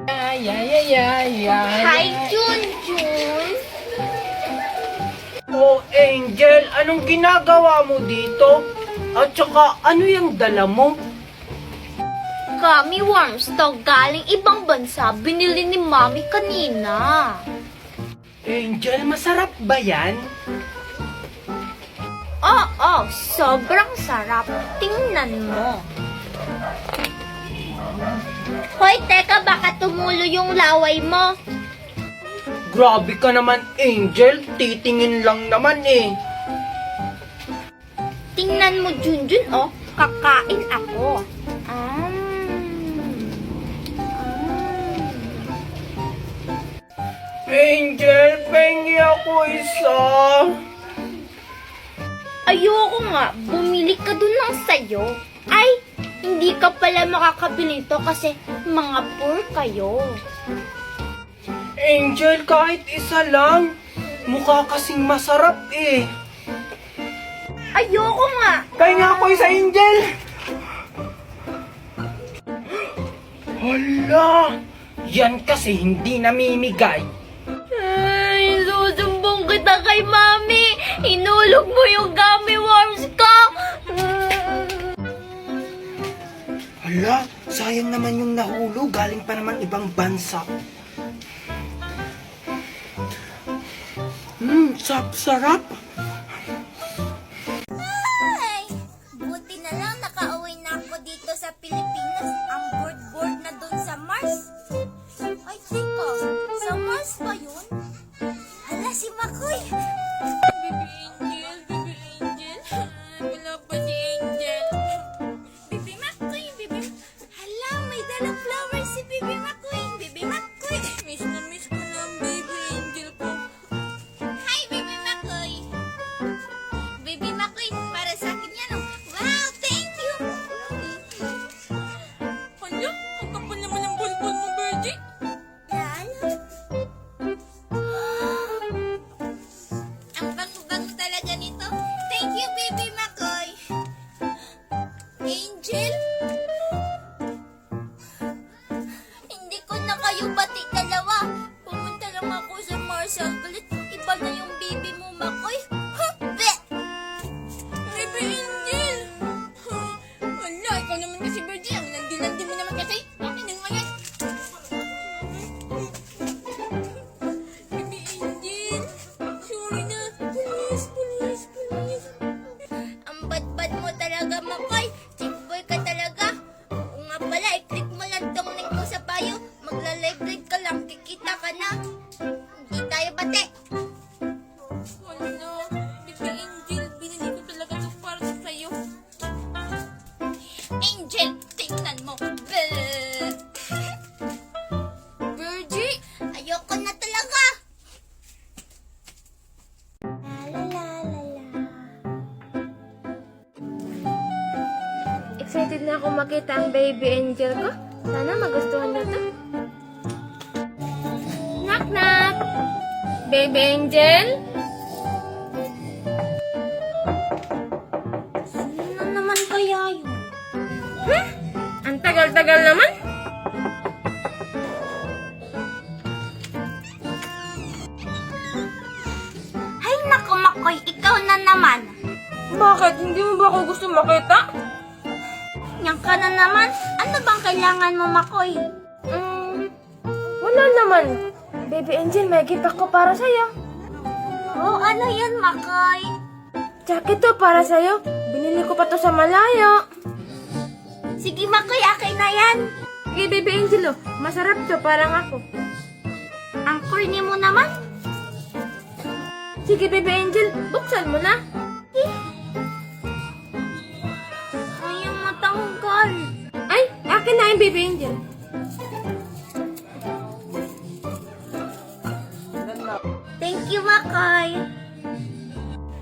Ay, ay, ay, ay, ay. Hi, Junjun! Oh, Angel, anong ginagawa mo dito? At saka, ano yung dala mo? Gummy worms to galing ibang bansa. Binili ni Mami kanina. Angel, masarap ba yan? Oo, sobrang sarap. Tingnan mo. Hoy, teka, baka tumulo yung laway mo. Grabe ka naman, Angel. Titingin lang naman eh. Tingnan mo, Junjun, oh. Kakain ako. Angel, pengi ako isa. Ayoko nga, bumili ka dun ng sayo. Ay, hindi ka pala makakabili to kasi mga poor kayo. Angel, kahit isa lang. Mukha kasing masarap eh. Ayoko nga. Pengi ako isa, Angel. Hala, yan kasi hindi namimigay. Ay, susumbong kita kay Mami. Hinulog mo yung gummy worms ko. Hala, sayang naman yung nahulog. Galing pa naman ibang bansa. Sarap. Ay, buti na lang nakauwi na ako dito sa Pilipinas. Ang bored na dun sa Mars. Ay, teka, sa Mars ba yun? Hala, si Makoy. Baby Angel. Wala pa si Angel. Baby Makoy. Hala, may dalang flowers si Baby Makoy. Baby Makoy. Miss ko na ang Baby Angel ko. Hi, Baby Makoy. Baby Makoy, para sa akin yan, oh. Wow, thank you. Hala, ang kapal naman ang bulbul mo, Virgie. Yan. Ang bango-bango talaga nito. Thank you, Baby Makoy. Angel? Hindi ko na kayo bati dalawa. Pumunta lang ako sa Marshall Galit. Iba na yung baby mo, Makoy. Bleh! Baby Angel! Wala, ikaw naman kasi, Virgie. Ang landi-landi mo naman kasi. Akin na nga yan. Baby Angel! Sorry na. Please. Ang bad-bad mo talaga, Makoy. Chick boy ka talaga. Oo nga pala, i-click mo lang tong link ko sa bio. Magla-live ka lang, kikita ka na. Hindi tayo bate. Wala, Baby Angel, binili ko talaga ito para sa'yo. Angel, tingnan mo. Bleh. Virgie, ayoko na talaga. Excited na ako makita ang baby angel ko. Sana magustuhan niya to. Knock knock! Baby angel? Sino na naman kaya yun? Ang tagal-tagal naman. Ay, naku, Makoy, ikaw na naman. Bakit? Hindi mo ba ako gusto makita? Yan ka na naman. Ano bang kailangan mo, Makoy? Wala naman. Baby angel, may gift ako para sa'yo. Oh, ano yan, Makoy? Jacket to para sa'yo. Binili ko pa to sa malayo. Sige, Makoy, akin na yan. Sige, baby angel, oh. Masarap to, parang ako. Ang corny mo naman. Sige, baby angel, buksan mo na. Ayaw matanggal. Ay, akin na yung baby angel. Thank you, Makoy.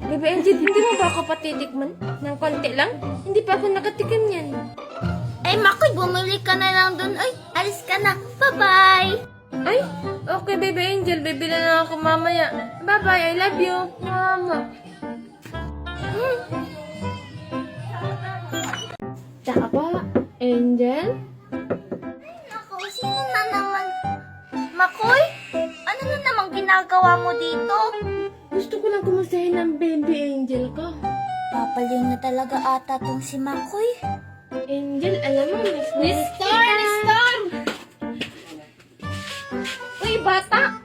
Baby angel, hindi mo ba ako patitikman? Ng konti lang? Hindi pa ako nakatikim yan. Ay, Makoy, bumili ka na lang dun. Ay, alis ka na. Bye-bye. Ay, okay baby angel, bibili na ako mamaya. Bye-bye, I love you. Mama. Tsaka ba, Angel? Naku, sino na naman Makoy, ano na namang ginagawa mo dito? Gusto ko lang kumustahin ang baby angel ko. Papaliw na talaga ata tong si Makoy. Angel, alam mo, Nestor! Uy, bata!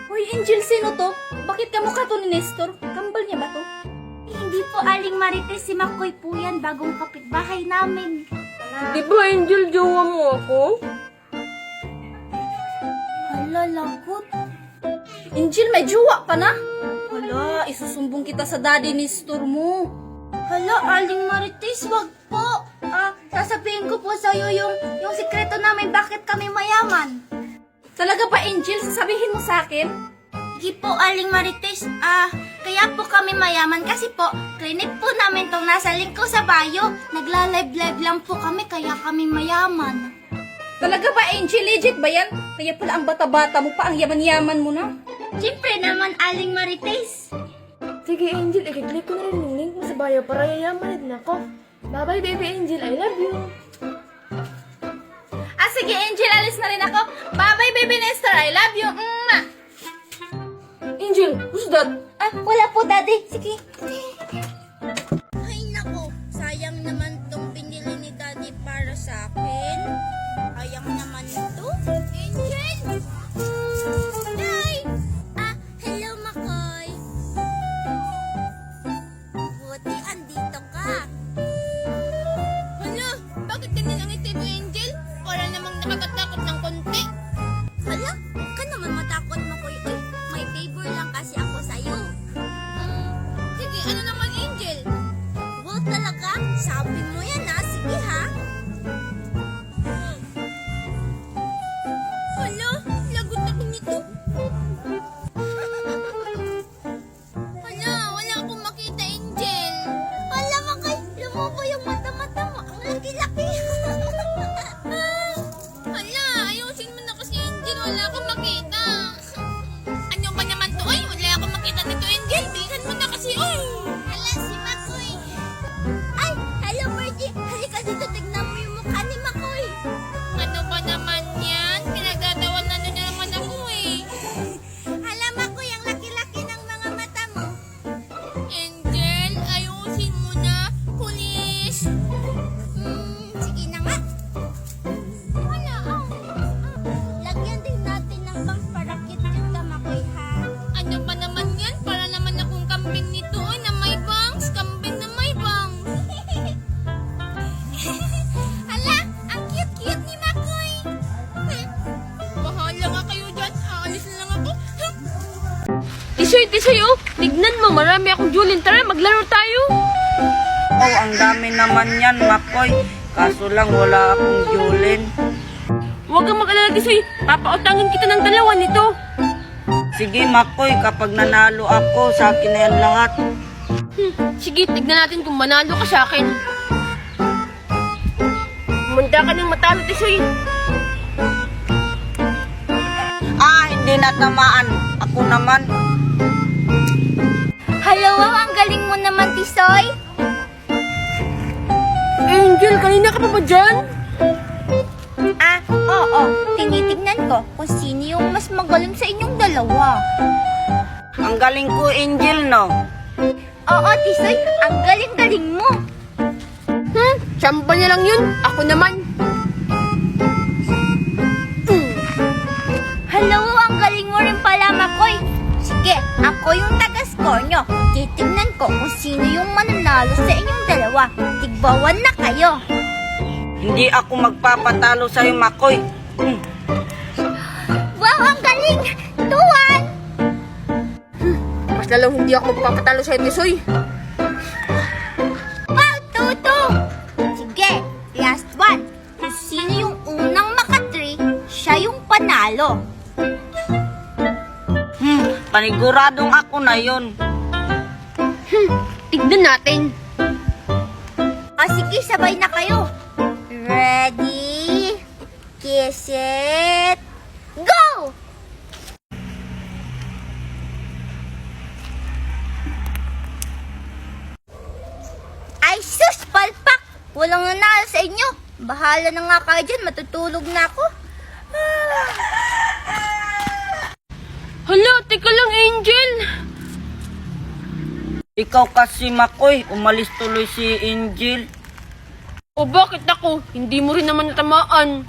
Hoy, Angel, sino to? Bakit kamukha to ni Nestor? Kambal niya ba to? Hindi po, Aling Marites, si Makoy po yan, bagong kapitbahay namin. Di ba, Angel, jowa mo ako? Hala, lagot. Angel, may jowa ka na? Hala, isusumbong kita sa daddy ni Nestor mo. Hala, Aling Marites, wag po. Sasabihin ko po sa'yo yung sikreto namin bakit kami mayaman. Talaga ba, Angel? Sasabihin mo sa akin? Hindi po, Aling Marites. Kaya po kami mayaman kasi po, klinik po namin tong nasa lingko sa bayo. Nagla-live-live lang po kami kaya kami mayaman. Talaga ba, Angel? Legit ba yan? Kaya pala ang bata-bata mo pa, ang yaman-yaman mo na. Siyempre naman, Aling Marites. Sige, Angel, i-click ko na rin yung link mo sa bio para yayaman din ako. Bye-bye, baby Angel. I love you. Sige, Angel, alis na rin ako. Bye-bye, baby Nestor. I love you. Mwah! Angel, who's that? Wala po, Daddy. Sige. Ay, nako. Sayang naman tong binili ni Daddy para sa akin. Sayang naman ito. Angel! Nay! Hello, Makoy. Buti, andito ka. Hala, bakit ganyan ang ngiti mo, Angel? Para namang nakakatakot ng konti. Hala, huwag ka naman matakot, Makoy. Uy, may favor lang kasi ako sa'yo. Sige, ano naman, Angel? Wow, talaga? Sabi mo yan, Sige, ha? Hala, lagot ako nito. Hala, wala akong makita, Angel. Hala, Makoy, lumubo yung mata-mata mo. Ang laki-laki. Hala, ayusin mo na kasi, Angel. Wala akong makita. Ano ba naman to? Ay, wala akong makita nito, Angel. Bilisan mo na kasi, oy. Hala, si Makoy. Ay, hello, Birdie. Halika dito, tignan mo yung mukha ni Makoy. Ano ba naman yan? Pinagdadawanan na naman ako, eh. Hala, Makoy, ang laki-laki ng mga mata mo. Angel, ayusin mo na. Pulis. Sige na nga. Hala, lagyan din natin ng pangparakit yung Makoy, ha? Ano ba naman yan? Para naman akong kambing nito ay na may bangs. Kambing na may bangs. Hala, ang cute-cute ni Makoy. Bahala nga kayo dyan. Aalis na lang ako. Tisoy, oh. Tignan mo, marami akong Julin. Tara, maglaro tayo. Oh, ang dami naman yan, Makoy. Kaso lang wala akong Julin. Huwag kang mag-alala, Tisoy. Papautangin kita ng dalawa nito. Sige, Makoy, kapag nanalo ako, sa akin na yan lahat. Sige, tignan natin kung manalo ka sa akin. Munda ka ng matalo, Tisoy. Hindi natamaan. Ako naman. Hello, ang galing mo naman, Tisoy. Angel, kanina ka pa ba dyan? Oo. Tinitignan ko kung sino yung mas magaling sa inyong dalawa. Ang galing ko, Angel, no? Oo, Tisoy, ang galing-galing mo. Tsamba niya lang yun. Ako naman. Hello, ang galing mo rin pala, Makoy. Sige, ako yung taga-score nyo. Titignan ko kung sino yung mananalo sa inyong dalawa. Tigbawan na kayo. Hindi ako magpapatalo sa'yo, Makoy. Wow, ang galing! Tuwan! Mas lalong hindi ako magpapatalo sa'yo, Tisoy. Wow, Tutu! Sige, last one. Kung sino yung unang maka-3, siya yung panalo. Paniguradong ako na yon. Tignan natin. Sige, sabay na kayo. Ready? Kiss it. Go! Ay, sus! Palpak! Walang nanalo sa inyo. Bahala na nga kayo dyan. Matutulog na ako. teka lang, Angel. Ikaw kasi, Makoy, umalis tuloy si Angel. O bakit ako? Hindi mo rin naman natamaan.